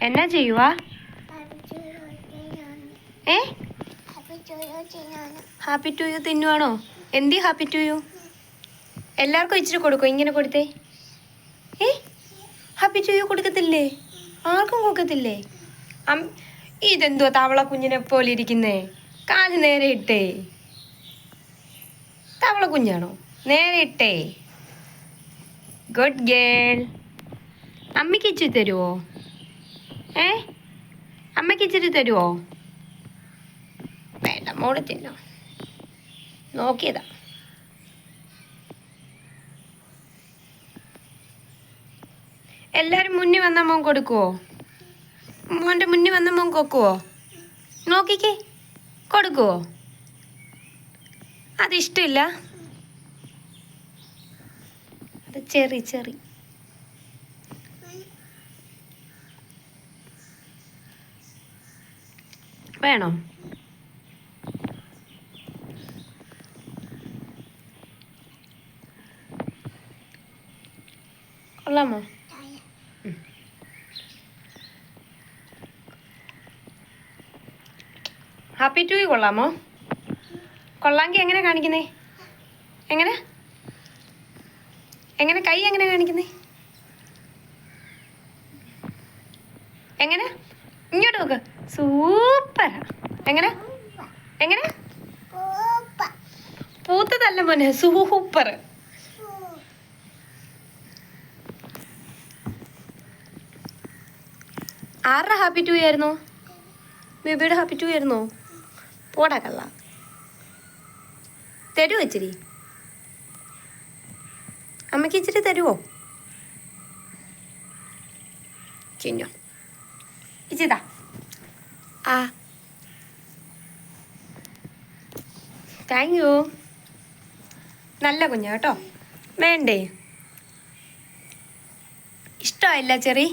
എന്നാ ചെയ്യുവാ? ഏ happy to you തിന്നുവാണോ? എന്തി ഹാപ്പി ടു യു? എല്ലാവർക്കും ഇച്ചിരി കൊടുക്കോ? ഇങ്ങനെ കൊടുത്തേ. ഏ ഹാപ്പി ടു യു കൊടുക്കത്തില്ലേ? ആർക്കും കൊടുക്കത്തില്ലേ? ഇതെന്തോ തവള കുഞ്ഞിനെ പോലെ ഇരിക്കുന്നേ. കാല് നേരെ ഇട്ടേ. തവള കുഞ്ഞാണോ? നേരെ ഇട്ടേ. Good girl. അമ്മയ്ക്ക് ഇച്ചിരി തരുമോ? ഏ അമ്മയ്ക്ക് ഇച്ചിരി തരുമോ? വേണ്ട, മോള് തിന്നോ. നോക്കിയതാ. എല്ലാവരും മുന്നിൽ വന്ന മോൻ കൊടുക്കുവോ? മോൻ്റെ മുന്നിൽ വന്ന മോൻ കൊക്കുവോ? നോക്കിക്കേ, കൊടുക്കുവോ? അതിഷ്ടമില്ല. അത് ചെറി ചെറി. വേണോ? കൊള്ളാമോ? ഹാപ്പി ടു യു കൊള്ളാമോ? കൊള്ളാമെങ്കിൽ എങ്ങനെ കാണിക്കുന്നേ? എങ്ങനെ എങ്ങനെ കൈ എങ്ങനെ കാണിക്കുന്നേ? എങ്ങനെ? ഇങ്ങോട്ട് നോക്ക്. സൂപ്പർ. എങ്ങനെ എങ്ങനെ? പൂത്തതല്ല മോനെ, സൂപ്പർ. ആരുടെ ഹാപ്പി ടു ആയിരുന്നോ? ബേബിയുടെ ഹാപ്പി ടു ആയിരുന്നോ? പോടാ കള്ള. തരുമോ ഇച്ചിരി? അമ്മയ്ക്ക് ഇച്ചിരി തരുമോ? ചിന്നോ ഇച്ചിതാ. ആ താങ്ക് യു. നല്ല കുഞ്ഞാ കേട്ടോ. വേണ്ടേ? ഇഷ്ടമായില്ല ചെറി?